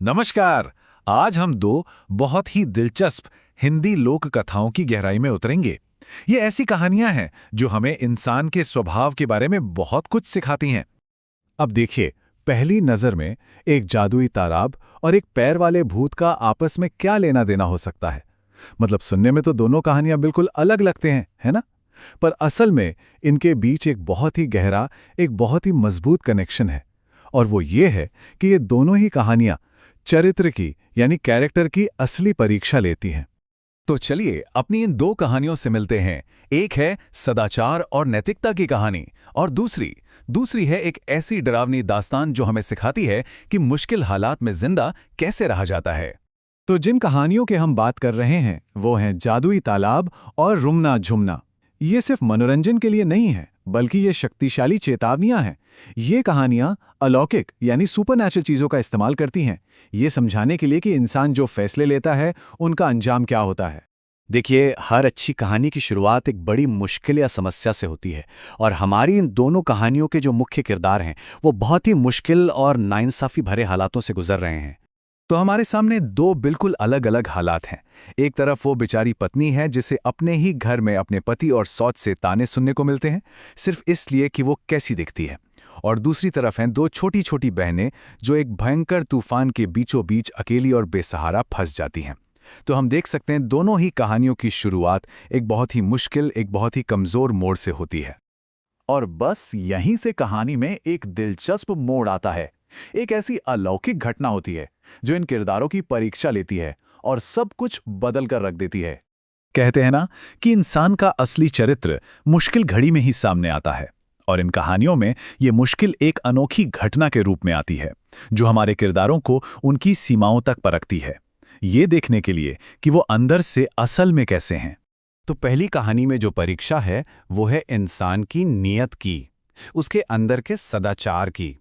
नमस्कार। आज हम दो बहुत ही दिलचस्प हिंदी लोक कथाओं की गहराई में उतरेंगे। ये ऐसी कहानियां हैं जो हमें इंसान के स्वभाव के बारे में बहुत कुछ सिखाती हैं। अब देखिए, पहली नजर में एक जादुई तालाब और एक पैर वाले भूत का आपस में क्या लेना देना हो सकता है। मतलब सुनने में तो दोनों कहानियां बिल्कुल अलग लगते हैं, है ना? पर असल में इनके बीच एक बहुत ही गहरा, एक बहुत ही मजबूत कनेक्शन है। और वो ये है कि ये दोनों ही कहानियां चरित्र की यानी कैरेक्टर की असली परीक्षा लेती हैं। तो चलिए अपनी इन दो कहानियों से मिलते हैं। एक है सदाचार और नैतिकता की कहानी और दूसरी है एक ऐसी डरावनी दास्तान जो हमें सिखाती है कि मुश्किल हालात में जिंदा कैसे रहा जाता है। तो जिन कहानियों के हम बात कर रहे हैं वो हैं जादुई तालाब और रुमना झुमना। ये सिर्फ मनोरंजन के लिए नहीं है, बल्कि ये शक्तिशाली चेतावनियां हैं। ये कहानियां अलौकिक यानी सुपरनैचुरल चीजों का इस्तेमाल करती हैं, ये समझाने के लिए कि इंसान जो फैसले लेता है उनका अंजाम क्या होता है। देखिए, हर अच्छी कहानी की शुरुआत एक बड़ी मुश्किल या समस्या से होती है और हमारी इन दोनों कहानियों के जो मुख्य किरदार हैं वो बहुत ही मुश्किल और नाइंसाफी भरे हालातों से गुजर रहे हैं। तो हमारे सामने दो बिल्कुल अलग अलग हालात हैं। एक तरफ वो बेचारी पत्नी है जिसे अपने ही घर में अपने पति और सौत से ताने सुनने को मिलते हैं, सिर्फ इसलिए कि वो कैसी दिखती है। और दूसरी तरफ हैं दो छोटी छोटी बहनें जो एक भयंकर तूफान के बीचों बीच अकेली और बेसहारा फंस जाती हैं। तो हम देख सकते हैं दोनों ही कहानियों की शुरुआत एक बहुत ही मुश्किल, एक बहुत ही कमजोर मोड़ से होती है। और बस यहीं से कहानी में एक दिलचस्प मोड़ आता है। एक ऐसी अलौकिक घटना होती है जो इन किरदारों की परीक्षा लेती है और सब कुछ बदल कर रख देती है। कहते हैं ना कि इंसान का असली चरित्र मुश्किल घड़ी में ही सामने आता है, और इन कहानियों में ये मुश्किल एक अनोखी घटना के रूप में आती है जो हमारे किरदारों को उनकी सीमाओं तक परखती है, ये देखने के लिए कि वो अंदर से असल में कैसे हैं। तो पहली कहानी में जो परीक्षा है वो है इंसान की नीयत की, उसके अंदर के सदाचार की।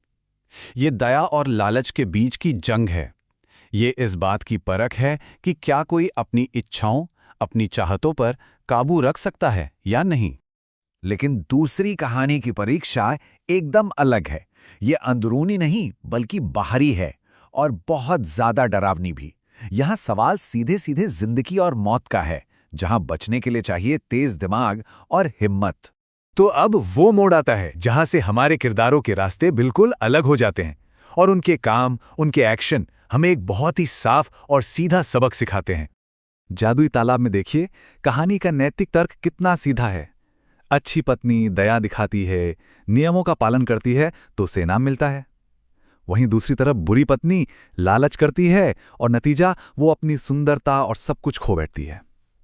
ये दया और लालच के बीच की जंग है। ये इस बात की परख है कि क्या कोई अपनी इच्छाओं, अपनी चाहतों पर काबू रख सकता है या नहीं। लेकिन दूसरी कहानी की परीक्षा एकदम अलग है। ये अंदरूनी नहीं बल्कि बाहरी है, और बहुत ज्यादा डरावनी भी। यहाँ सवाल सीधे सीधे जिंदगी और मौत का है, जहाँ बचने के लिए चाहिए तेज दिमाग और हिम्मत। तो अब वो मोड़ आता है जहां से हमारे किरदारों के रास्ते बिल्कुल अलग हो जाते हैं, और उनके काम, उनके एक्शन हमें एक बहुत ही साफ और सीधा सबक सिखाते हैं। जादुई तालाब में देखिए, कहानी का नैतिक तर्क कितना सीधा है। अच्छी पत्नी दया दिखाती है, नियमों का पालन करती है तो उसे इनाम मिलता है। वहीं दूसरी तरफ बुरी पत्नी लालच करती है और नतीजा वो अपनी सुंदरता और सब कुछ खो बैठती है।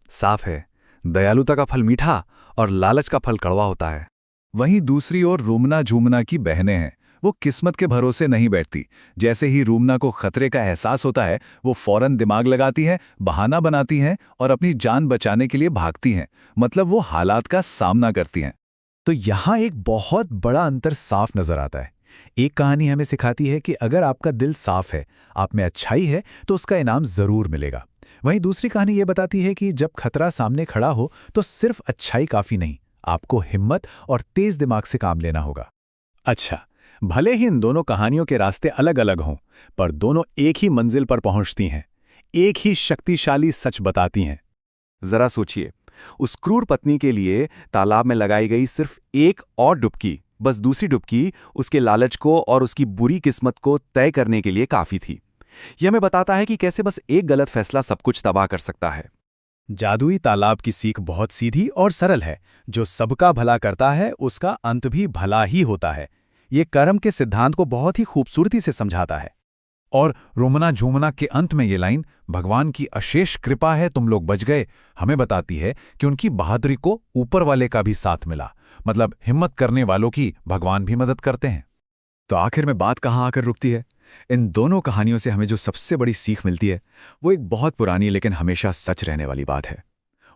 साफ है, दयालुता का फल मीठा और लालच का फल कड़वा होता है। वहीं दूसरी ओर रूमना झूमना की बहनें हैं। वो किस्मत के भरोसे नहीं बैठती। जैसे ही रूमना को खतरे का एहसास होता है, वो फौरन दिमाग लगाती हैं, बहाना बनाती हैं और अपनी जान बचाने के लिए भागती हैं। मतलब वो हालात का सामना करती हैं। तो यहाँ एक बहुत बड़ा अंतर साफ नजर आता है। एक कहानी हमें सिखाती है कि अगर आपका दिल साफ है, आप में अच्छाई है, तो उसका इनाम जरूर मिलेगा। वहीं दूसरी कहानी ये बताती है कि जब खतरा सामने खड़ा हो तो सिर्फ अच्छाई काफी नहीं, आपको हिम्मत और तेज दिमाग से काम लेना होगा। अच्छा, भले ही इन दोनों कहानियों के रास्ते अलग अलग हों, पर दोनों एक ही मंजिल पर पहुंचती हैं, एक ही शक्तिशाली सच बताती हैं। जरा सोचिए, उस क्रूर पत्नी के लिए तालाब में लगाई गई सिर्फ एक और डुबकी, बस दूसरी डुबकी उसके लालच को और उसकी बुरी किस्मत को तय करने के लिए काफी थी। यह हमें बताता है कि कैसे बस एक गलत फैसला सब कुछ तबाह कर सकता है। जादुई तालाब की सीख बहुत सीधी और सरल है। जो सबका भला करता है उसका अंत भी भला ही होता है। ये कर्म के सिद्धांत को बहुत ही खूबसूरती से समझाता है। और रोमना झूमना के अंत में ये लाइन, भगवान की अशेष कृपा है तुम लोग बच गए, हमें बताती है कि उनकी बहादुरी को ऊपर वाले का भी साथ मिला। मतलब हिम्मत करने वालों की भगवान भी मदद करते हैं। तो आखिर में बात कहाँ आकर रुकती है? इन दोनों कहानियों से हमें जो सबसे बड़ी सीख मिलती है वो एक बहुत पुरानी लेकिन हमेशा सच रहने वाली बात है।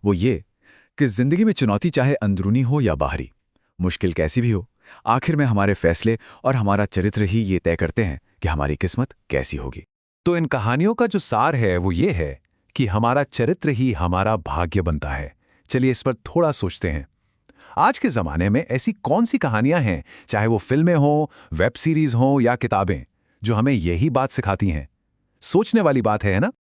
वो ये कि जिंदगी में चुनौती चाहे अंदरूनी हो या बाहरी, मुश्किल कैसी भी हो, आखिर में हमारे फैसले और हमारा चरित्र ही ये तय करते हैं कि हमारी किस्मत कैसी होगी। तो इन कहानियों का जो सार है वो ये है कि हमारा चरित्र ही हमारा भाग्य बनता है। चलिए इस पर थोड़ा सोचते हैं। आज के ज़माने में ऐसी कौन सी कहानियां हैं, चाहे वो फिल्में हों, वेब सीरीज हों या किताबें, जो हमें यही बात सिखाती हैं? सोचने वाली बात है ना?